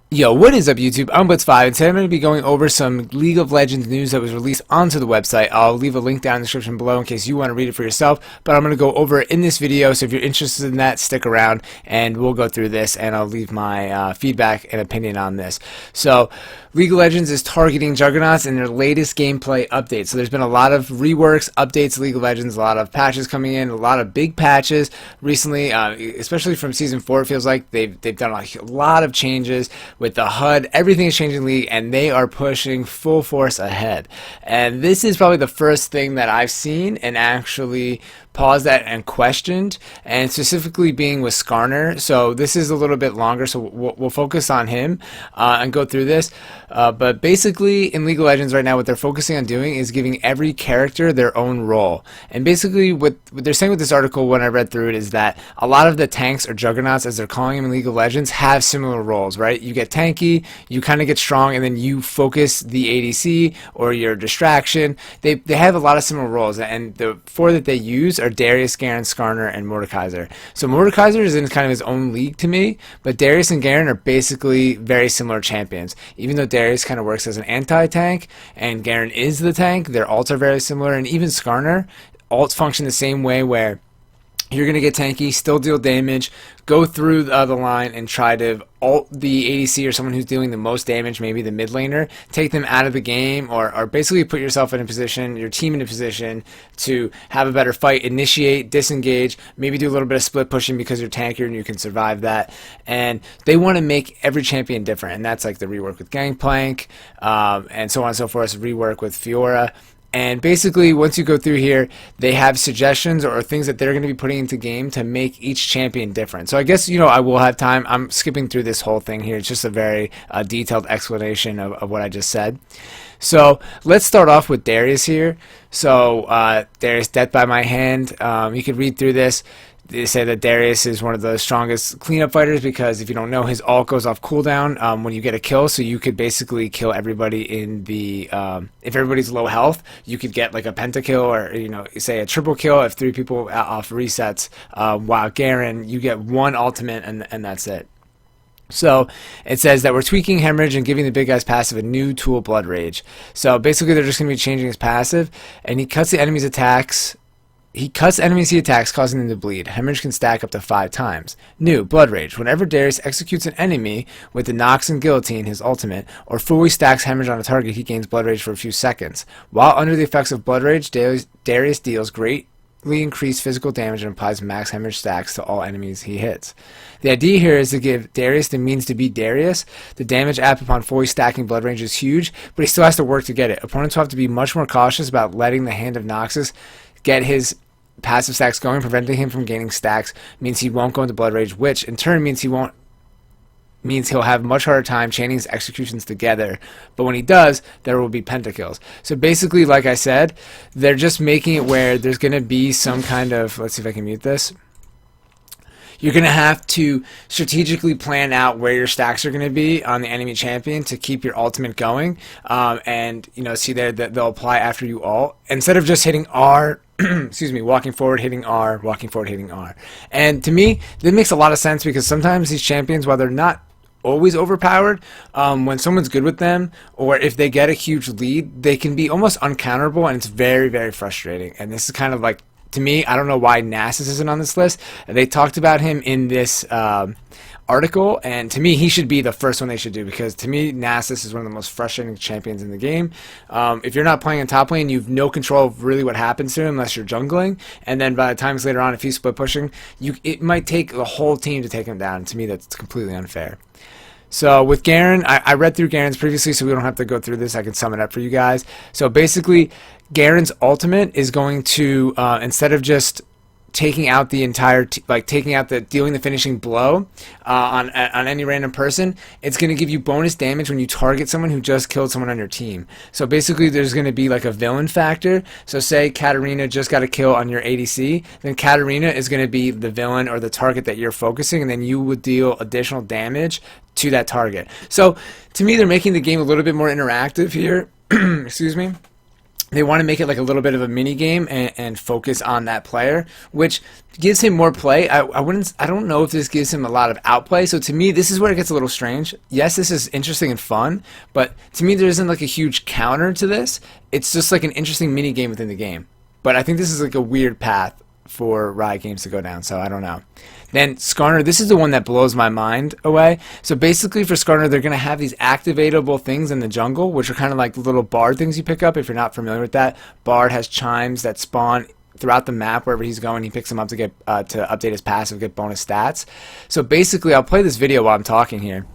Yo, what is up YouTube? I'm Blitz5 and today I'm going to be going over some League of Legends news that was released onto the website. I'll leave a link down in the description below in case you want to read it for yourself, but I'm going to go over it in this video, so if you're interested in that, stick around and we'll go through this and I'll leave my feedback and opinion on this. So, League of Legends is targeting Juggernauts in their latest gameplay update. So there's been a lot of reworks, updates to League of Legends, a lot of patches coming in, a lot of big patches recently, especially from Season 4 it feels like they've done a lot of changes with the HUD. Everything is changing in League and they are pushing full force ahead. And this is probably the first thing that I've seen and actually paused at and questioned, and specifically being with Skarner. So this is a little bit longer, so we'll focus on him and go through this. But basically in League of Legends right now, what they're focusing on doing is giving every character their own role. And basically what they're saying with this article, when I read through it, is that a lot of the tanks, or Juggernauts as they're calling them in League of Legends, have similar roles, right? You get tanky, you kind of get strong, and then you focus the ADC or your distraction. They have a lot of similar roles, and the four that they use are Darius, Garen, Skarner, and Mordekaiser. So Mordekaiser is in kind of his own league to me, but Darius and Garen are basically very similar champions. Even though Darius kind of works as an anti-tank and Garen is the tank, their ults are very similar, and even Skarner, ults function the same way, where you're going to get tanky, still deal damage, go through the other line and try to ult the ADC or someone who's dealing the most damage, maybe the mid laner, take them out of the game, or basically put yourself in a position, your team in a position to have a better fight, initiate, disengage, maybe do a little bit of split pushing because you're tankier and you can survive that. And they want to make every champion different, and that's like the rework with Gangplank, and so on and so forth, rework with Fiora. And basically, once you go through here, they have suggestions or things that they're going to be putting into game to make each champion different. So I guess, I will have time. I'm skipping through this whole thing here. It's just a very detailed explanation of what I just said. So let's start off with Darius here. So Darius, Death by My Hand. You can read through this. They say that Darius is one of the strongest cleanup fighters because, if you don't know, his ult goes off cooldown when you get a kill, so you could basically kill everybody in the if everybody's low health, you could get like a pentakill, or say a triple kill if 3 people off resets, while Garen, you get one ultimate and that's it. So it says that we're tweaking Hemorrhage and giving the big guy's passive a new tool, Blood Rage. So basically they're just going to be changing his passive, and he cuts the enemy's attacks. He cuts enemies he attacks, causing them to bleed. Hemorrhage can stack up to 5 times. New, Blood Rage. Whenever Darius executes an enemy with the Nox and Guillotine, his ultimate, or fully stacks Hemorrhage on a target, he gains Blood Rage for a few seconds. While under the effects of Blood Rage, Darius deals greatly increased physical damage and applies max Hemorrhage stacks to all enemies he hits. The idea here is to give Darius the means to beat Darius. The damage app upon fully stacking Blood Rage is huge, but he still has to work to get it. Opponents will have to be much more cautious about letting the Hand of Noxus get his passive stacks going. Preventing him from gaining stacks means he won't go into Blood Rage, which in turn means he'll have much harder time chaining his executions together. But when he does, there will be pentakills. So basically, like I said, they're just making it where there's going to be some kind of, let's see if I can mute this. You're going to have to strategically plan out where your stacks are going to be on the enemy champion to keep your ultimate going. And, see there that they'll apply after you ult. Instead of just hitting R, excuse me, walking forward, hitting R, walking forward, hitting R. And to me, that makes a lot of sense, because sometimes these champions, while they're not always overpowered, when someone's good with them, or if they get a huge lead, they can be almost uncounterable, and it's very, very frustrating. And this is kind of like, to me, I don't know why Nasus isn't on this list. They talked about him in this article, and to me, he should be the first one they should do, because to me, Nasus is one of the most frustrating champions in the game. If you're not playing in top lane, you have no control of really what happens to him unless you're jungling, and then by the times later on, if he's split pushing, it might take the whole team to take him down. To me, that's completely unfair. So with Garen, I read through Garen's previously, so we don't have to go through this. I can sum it up for you guys. So basically, Garen's ultimate is going to, instead of just taking out the entire, dealing the finishing blow on any random person, it's going to give you bonus damage when you target someone who just killed someone on your team. So basically, there's going to be like a villain factor. So say Katarina just got a kill on your ADC, then Katarina is going to be the villain or the target that you're focusing, and then you would deal additional damage to that target. So to me, they're making the game a little bit more interactive here. Excuse me. they want to make it like a little bit of a mini game and focus on that player, which gives him more play. I don't know if this gives him a lot of outplay. So to me, this is where it gets a little strange. Yes, this is interesting and fun, but to me, there isn't like a huge counter to this. It's just like an interesting mini game within the game. But I think this is like a weird path for Riot Games to go down, so I don't know. Then Skarner, this is the one that blows my mind away. So basically for Skarner, they're going to have these activatable things in the jungle, which are kind of like little bard things you pick up if you're not familiar with that. Bard has chimes that spawn throughout the map wherever he's going. He picks them up to get to update his passive, get bonus stats. So basically, I'll play this video while I'm talking here.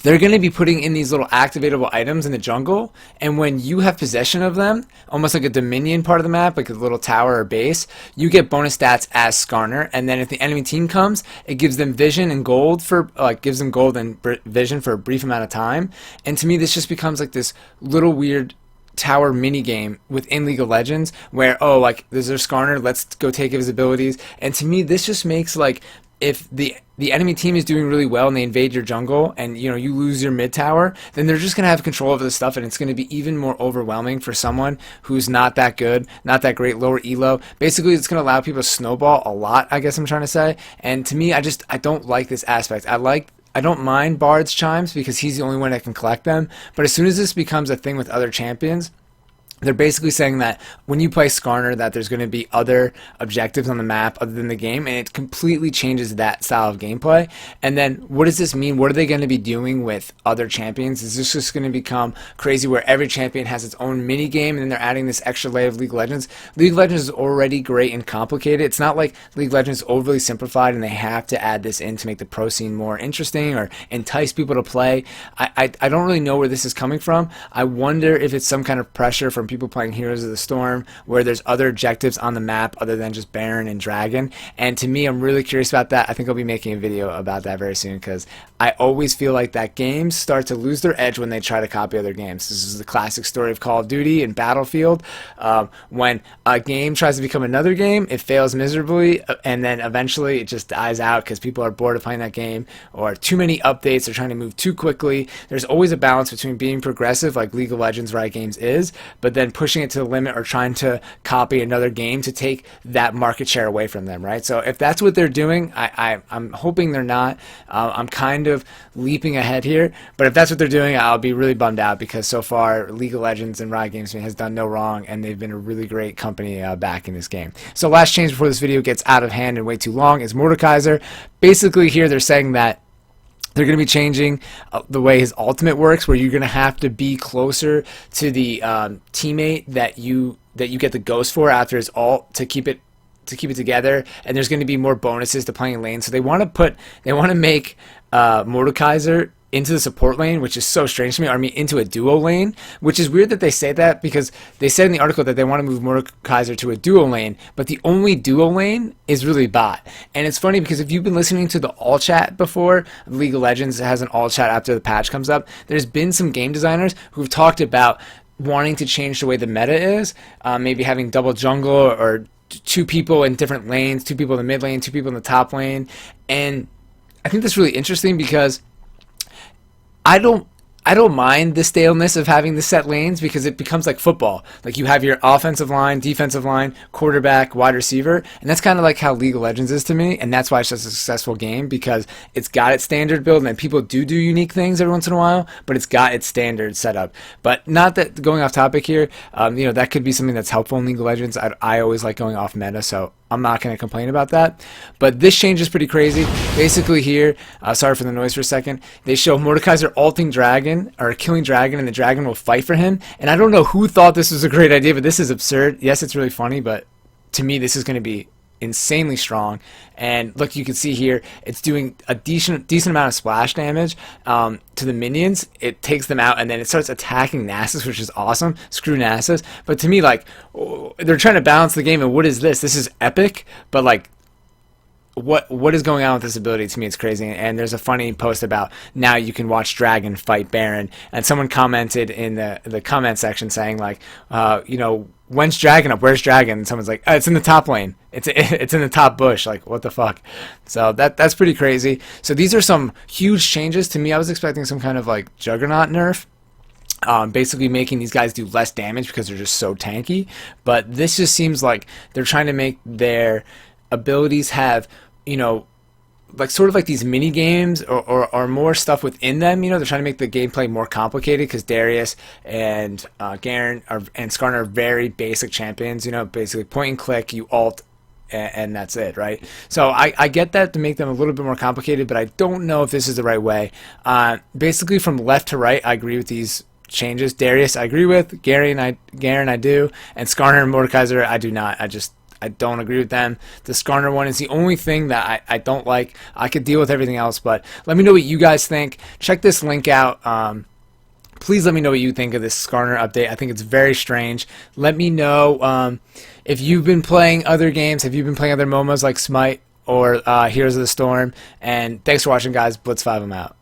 They're going to be putting in these little activatable items in the jungle, and when you have possession of them, almost like a dominion part of the map, like a little tower or base, you get bonus stats as Skarner, and then if the enemy team comes, it gives them vision and gold for, gives them gold and vision for a brief amount of time. And to me, this just becomes like this little weird tower mini game within League of Legends where, oh, like, there's their Skarner, let's go take his abilities. And to me, this just makes, like, if the enemy team is doing really well and they invade your jungle and you lose your mid tower, then they're just going to have control over the stuff, and it's going to be even more overwhelming for someone who's not that good, not that great, lower elo. Basically, it's going to allow people to snowball a lot, I guess I'm trying to say. And to me, I don't like this aspect. I don't mind Bard's chimes because he's the only one that can collect them, but as soon as this becomes a thing with other champions, they're basically saying that when you play Skarner, that there's going to be other objectives on the map other than the game, and it completely changes that style of gameplay. And then what does this mean? What are they going to be doing with other champions? Is this just going to become crazy where every champion has its own mini game, and then they're adding this extra layer of League of Legends? League of Legends is already great and complicated. It's not like League of Legends is overly simplified and they have to add this in to make the pro scene more interesting or entice people to play. I don't really know where this is coming from. I wonder if it's some kind of pressure from people playing Heroes of the Storm where there's other objectives on the map other than just Baron and Dragon. And to me, I'm really curious about that. I think I'll be making a video about that very soon because I always feel like that games start to lose their edge when they try to copy other games. This is the classic story of Call of Duty and Battlefield. When a game tries to become another game, it fails miserably, and then eventually it just dies out because people are bored of playing that game, or too many updates, they're trying to move too quickly. There's always a balance between being progressive like League of Legends Riot Games is, but then pushing it to the limit or trying to copy another game to take that market share away from them, right? So if that's what they're doing, I'm hoping they're not. I'm kind of leaping ahead here, but if that's what they're doing, I'll be really bummed out because so far League of Legends and Riot Games has done no wrong, and they've been a really great company back in this game. So last change before this video gets out of hand and way too long is Mordekaiser. Basically here they're saying that they're going to be changing the way his ultimate works, where you're going to have to be closer to the teammate that you get the ghost for after his ult to keep it together, and there's going to be more bonuses to playing lane. So they want to make Mordekaiser into the support lane, which is so strange to me, or I mean into a duo lane, which is weird that they say that because they said in the article that they want to move Mordekaiser to a duo lane, but the only duo lane is really bot. And it's funny because if you've been listening to the all chat before, League of Legends has an all chat after the patch comes up, there's been some game designers who've talked about wanting to change the way the meta is, maybe having double jungle or two people in different lanes, two people in the mid lane, two people in the top lane. And I think that's really interesting because I don't mind the staleness of having the set lanes because it becomes like football. Like you have your offensive line, defensive line, quarterback, wide receiver, and that's kind of like how League of Legends is to me, and that's why it's just a successful game because it's got its standard build, and people do unique things every once in a while, but it's got its standard setup. But not that, going off topic here, that could be something that's helpful in League of Legends. I always like going off meta, so I'm not going to complain about that. But this change is pretty crazy. Basically here, sorry for the noise for a second, they show Mordekaiser ulting Dragon, or killing Dragon, and the Dragon will fight for him. And I don't know who thought this was a great idea, but this is absurd. Yes, it's really funny, but to me this is going to be insanely strong. And look, you can see here it's doing a decent amount of splash damage to the minions. It takes them out and then it starts attacking Nasus, which is awesome. Screw Nasus. But to me, like, they're trying to balance the game, and what is this? This is epic, but like, what is going on with this ability? To me, it's crazy. And there's a funny post about now you can watch Dragon fight Baron, and someone commented in the comment section saying like, when's Dragon up? Where's Dragon? And someone's like, oh, it's in the top lane. It's in the top bush. Like, what the fuck? So that's pretty crazy. So these are some huge changes. To me, I was expecting some kind of like Juggernaut nerf. basically making these guys do less damage because they're just so tanky. But this just seems like they're trying to make their abilities have, you know, like sort of like these mini games or more stuff within them. You know, they're trying to make the gameplay more complicated because Darius and Garen and Skarner are very basic champions. You know, basically point and click, you ult, and that's it, right? So I get that to make them a little bit more complicated, but I don't know if this is the right way. Basically, from left to right, I agree with these changes. Darius, I agree with. Garen, I do, and Skarner and Mordekaiser, I do not. I don't agree with them. The Skarner one is the only thing that I don't like. I could deal with everything else, but let me know what you guys think. Check this link out. Please let me know what you think of this Skarner update. I think it's very strange. Let me know if you've been playing other games. Have you been playing other MOMAs like Smite or Heroes of the Storm? And thanks for watching, guys. Blitz5, I'm out.